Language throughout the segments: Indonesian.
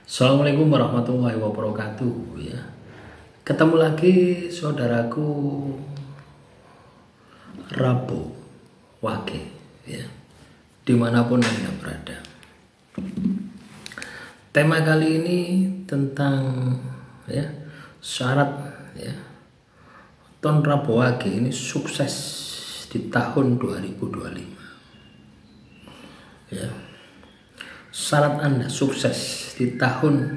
Assalamualaikum warahmatullahi wabarakatuh ya. Ketemu lagi saudaraku Rabu Wage ya, dimanapun Anda berada. Tema kali ini tentang ya syarat ya Ton Rabu Wage ini sukses di tahun 2025 ya. Syarat Anda sukses di tahun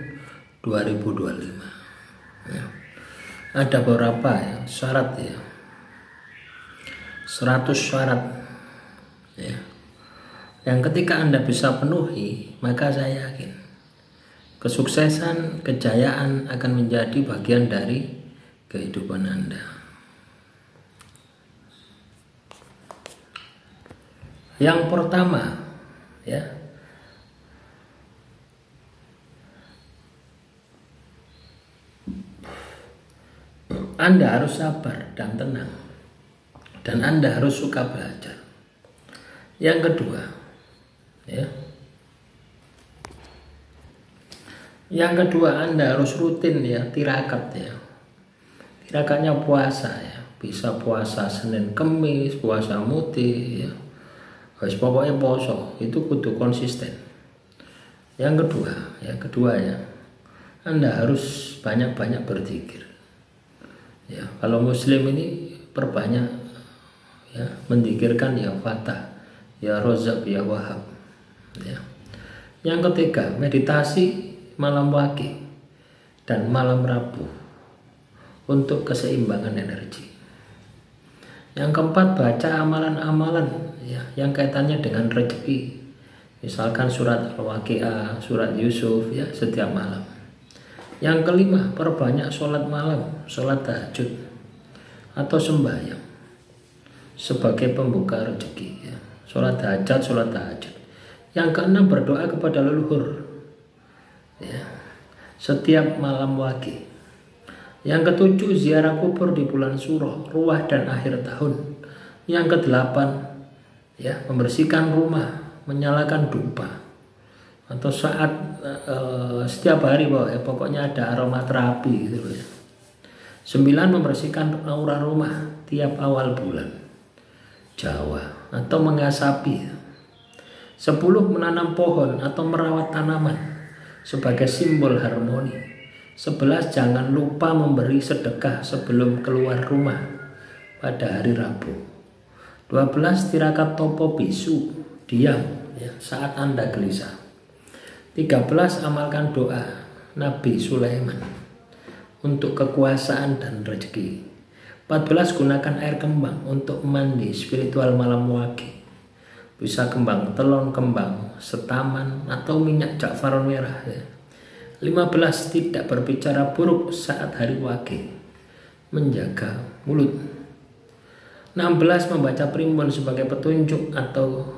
2025 ya. Ada beberapa ya syarat ya, 100 syarat ya, yang ketika Anda bisa penuhi, maka saya yakin kesuksesan, kejayaan akan menjadi bagian dari kehidupan Anda. Yang pertama ya, Anda harus sabar dan tenang, dan Anda harus suka belajar. Yang kedua, ya, Anda harus rutin ya, tirakat ya. Tirakatnya puasa ya, bisa puasa Senin Kemis, puasa Muti ya. Harus pokoknya poso, itu kudu konsisten. Yang kedua ya, Anda harus banyak-banyak berzikir. Ya, kalau Muslim ini perbanyak ya mendikirkan ya Fatah, ya Rozak, ya Wahab. Ya. Yang ketiga, meditasi malam Wage dan malam Rabu untuk keseimbangan energi. Yang keempat, baca amalan-amalan ya yang kaitannya dengan rezeki. Misalkan surat Al-Waqiah, surat Yusuf ya setiap malam. Yang kelima, perbanyak sholat malam, sholat tahajud atau sembahyang sebagai pembuka rezeki ya. Sholat tahajud. Yang keenam, berdoa kepada leluhur ya, setiap malam Wage. Yang ketujuh, ziarah kubur di bulan Suro, Ruwah dan akhir tahun. Yang kedelapan, ya, membersihkan rumah, menyalakan dupa. Atau saat setiap hari ya, pokoknya ada aromaterapi gitu ya. 9, membersihkan aura rumah tiap awal bulan Jawa atau mengasapi. 10, menanam pohon atau merawat tanaman sebagai simbol harmoni. 11, jangan lupa memberi sedekah sebelum keluar rumah pada hari Rabu. 12, tirakat topo bisu, diam ya, saat Anda gelisah. 13, amalkan doa Nabi Sulaiman untuk kekuasaan dan rezeki. 14, gunakan air kembang untuk mandi spiritual malam Wage. Bisa kembang telon, kembang setaman atau minyak jakfaron merah ya. 15, tidak berbicara buruk saat hari Wage, menjaga mulut. 16, membaca primbon sebagai petunjuk atau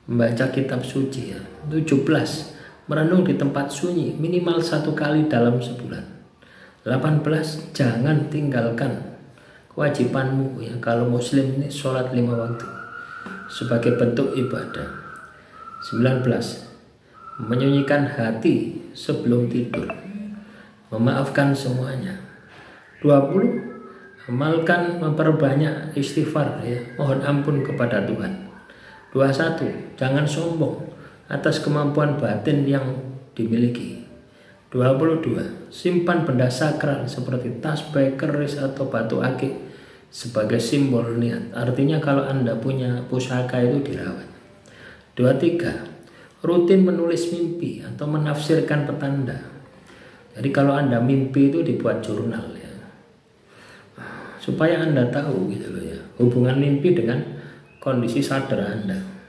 membaca kitab suci ya. 17, merenung di tempat sunyi minimal 1 kali dalam sebulan. 18, jangan tinggalkan kewajibanmu ya, kalau Muslim ini sholat 5 waktu sebagai bentuk ibadah. 19, menyunyikan hati sebelum tidur, memaafkan semuanya. 20, amalkan memperbanyak istighfar ya, mohon ampun kepada Tuhan. 21, jangan sombong atas kemampuan batin yang dimiliki. 22, simpan benda sakral seperti tasbih, keris atau batu akik sebagai simbol niat. Artinya kalau Anda punya pusaka itu dirawat. 23, rutin menulis mimpi atau menafsirkan petanda. Jadi kalau Anda mimpi itu dibuat jurnal ya, supaya Anda tahu gitu loh ya, hubungan mimpi dengan kondisi sadar Anda.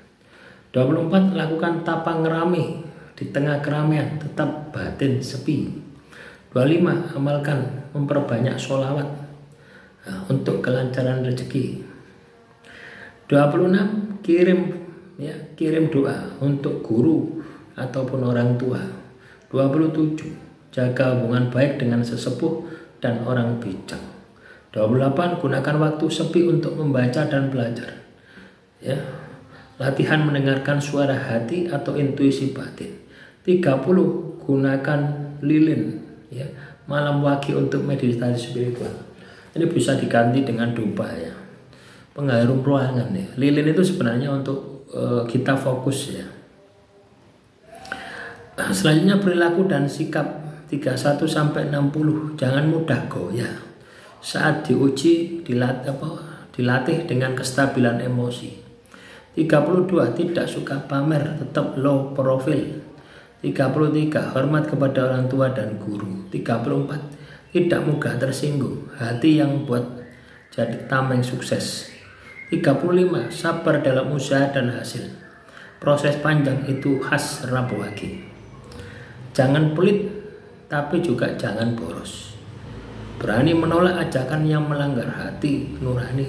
24, lakukan tapa ngerami di tengah keramaian, tetap batin sepi. 25, amalkan memperbanyak sholawat untuk kelancaran rezeki. 26, kirim doa untuk guru ataupun orang tua. 27, jaga hubungan baik dengan sesepuh dan orang bijak. 28, gunakan waktu sepi untuk membaca dan belajar ya. Latihan mendengarkan suara hati atau intuisi batin. 30 gunakan lilin ya, malam wagi untuk meditasi spiritual. Ini bisa diganti dengan dupa ya, pengharum ruangan ya. Lilin itu sebenarnya untuk kita fokus ya. Selanjutnya perilaku dan sikap 31 sampai 60. Jangan mudah goyah saat diuji, dilatih dengan kestabilan emosi. 32 tidak suka pamer, tetap low profile. 33 hormat kepada orang tua dan guru. 34 tidak mudah tersinggung, hati yang buat jadi tameng sukses. 35 sabar dalam usaha dan hasil, proses panjang itu khas Rabu Wage. Jangan pelit tapi juga jangan boros, berani menolak ajakan yang melanggar hati nurani.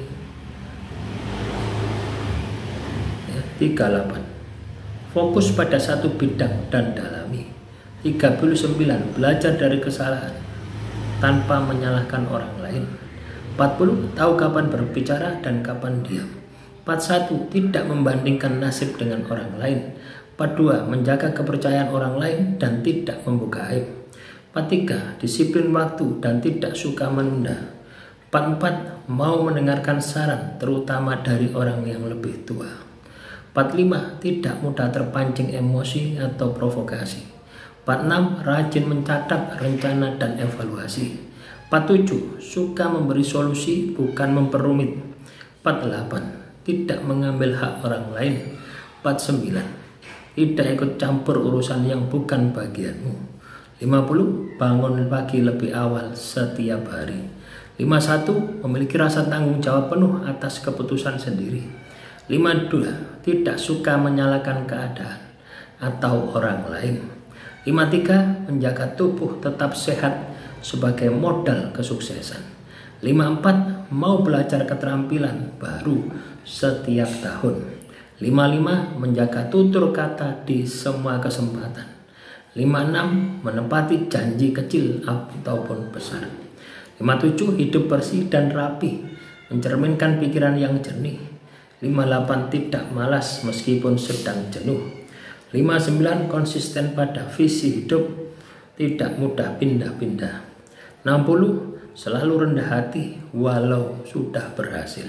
38 fokus pada satu bidang dan dalami. 39 belajar dari kesalahan tanpa menyalahkan orang lain. 40 tahu kapan berbicara dan kapan diam. 41 tidak membandingkan nasib dengan orang lain. 42 menjaga kepercayaan orang lain dan tidak membuka aib. 43 disiplin waktu dan tidak suka menunda. 44 mau mendengarkan saran terutama dari orang yang lebih tua. 45 tidak mudah terpancing emosi atau provokasi. 46 rajin mencatat rencana dan evaluasi. 47 suka memberi solusi bukan memperumit. 48 tidak mengambil hak orang lain. 49 tidak ikut campur urusan yang bukan bagianmu. 50 bangun pagi lebih awal setiap hari. 51 memiliki rasa tanggung jawab penuh atas keputusan sendiri. 52 tidak suka menyalahkan keadaan atau orang lain. 53 menjaga tubuh tetap sehat sebagai modal kesuksesan. 54 mau belajar keterampilan baru setiap tahun. 55 menjaga tutur kata di semua kesempatan. 56 menepati janji kecil ataupun besar. 57 hidup bersih dan rapi, mencerminkan pikiran yang jernih. 58 tidak malas meskipun sedang jenuh. 59 konsisten pada visi hidup, tidak mudah pindah-pindah. 60 selalu rendah hati walau sudah berhasil.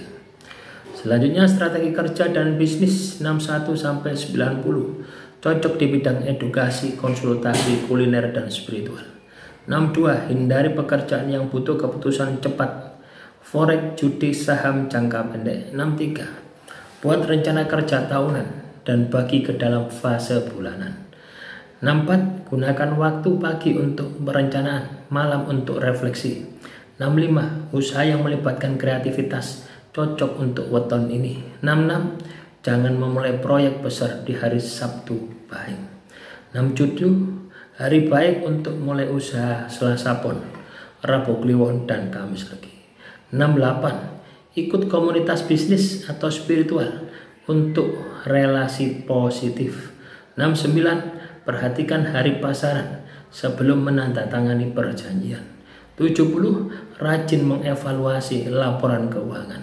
Selanjutnya strategi kerja dan bisnis 61 sampai 90 cocok di bidang edukasi, konsultasi, kuliner dan spiritual. 62 hindari pekerjaan yang butuh keputusan cepat, forex, judi, saham jangka pendek. 63 buat rencana kerja tahunan dan bagi ke dalam fase bulanan. 64 gunakan waktu pagi untuk perencanaan, malam untuk refleksi. 65 usaha yang melibatkan kreativitas cocok untuk weton ini. 66 jangan memulai proyek besar di hari Sabtu Pahing. 67 hari baik untuk mulai usaha Selasa Pon, Rabu Kliwon dan Kamis Legi. 68 ikut komunitas bisnis atau spiritual untuk relasi positif. 69 perhatikan hari pasaran sebelum menandatangani perjanjian. 70 rajin mengevaluasi laporan keuangan.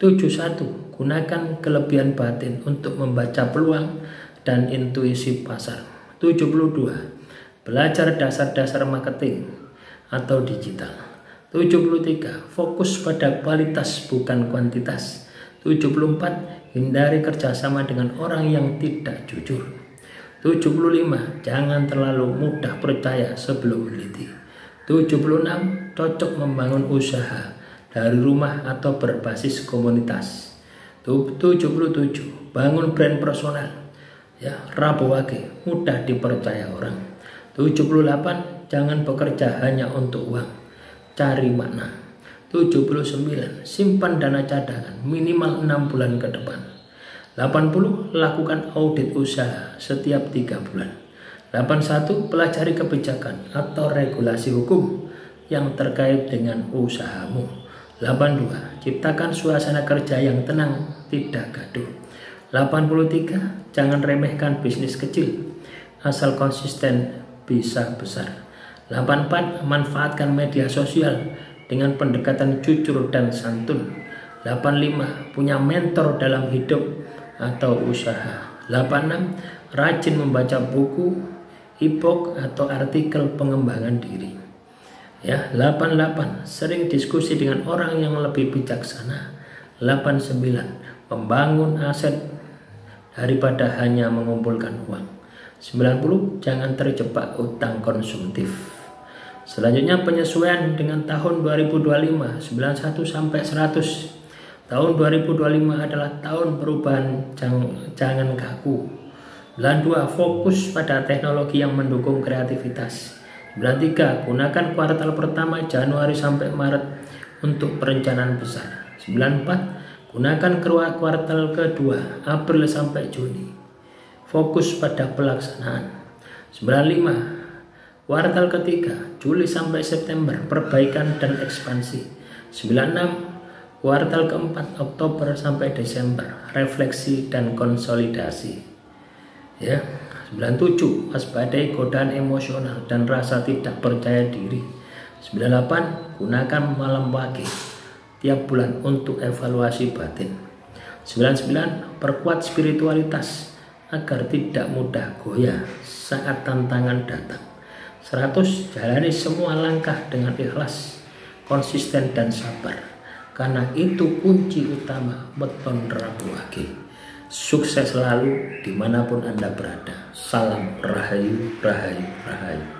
71 gunakan kelebihan batin untuk membaca peluang dan intuisi pasar. 72 belajar dasar-dasar marketing atau digital. 73 fokus pada kualitas bukan kuantitas. 74 hindari kerjasama dengan orang yang tidak jujur. 75 jangan terlalu mudah percaya sebelum meneliti. 76 cocok membangun usaha dari rumah atau berbasis komunitas. 77 bangun brand personal ya, Rabu Wage mudah dipercaya orang. 78 jangan bekerja hanya untuk uang, cari makna. 79 simpan dana cadangan minimal 6 bulan ke depan. 80 lakukan audit usaha setiap 3 bulan. 81 pelajari kebijakan atau regulasi hukum yang terkait dengan usahamu. 82 ciptakan suasana kerja yang tenang, tidak gaduh. 83 jangan remehkan bisnis kecil, asal konsisten bisa besar. 84 manfaatkan media sosial dengan pendekatan jujur dan santun. 85 punya mentor dalam hidup atau usaha. 86 rajin membaca buku e-book atau artikel pengembangan diri. Ya, 88 sering diskusi dengan orang yang lebih bijaksana. 89 membangun aset daripada hanya mengumpulkan uang. 90 jangan terjebak utang konsumtif. Selanjutnya penyesuaian dengan tahun 2025, 91 sampai 100. Tahun 2025 adalah tahun perubahan, jangan kaku. 92 fokus pada teknologi yang mendukung kreativitas. 93 gunakan kuartal pertama Januari sampai Maret untuk perencanaan besar. 94 gunakan kuartal kedua April sampai Juni, fokus pada pelaksanaan. 95 kuartal ketiga Juli sampai September, perbaikan dan ekspansi. 96 kuartal keempat Oktober sampai Desember, refleksi dan konsolidasi. Ya, 97 waspadai godaan emosional dan rasa tidak percaya diri. 98 gunakan malam pagi tiap bulan untuk evaluasi batin. 99 perkuat spiritualitas agar tidak mudah goyah saat tantangan datang. 100 jalani semua langkah dengan ikhlas, konsisten dan sabar, karena itu kunci utama weton Rabu Wage. Sukses selalu dimanapun Anda berada. Salam Rahayu, Rahayu, Rahayu.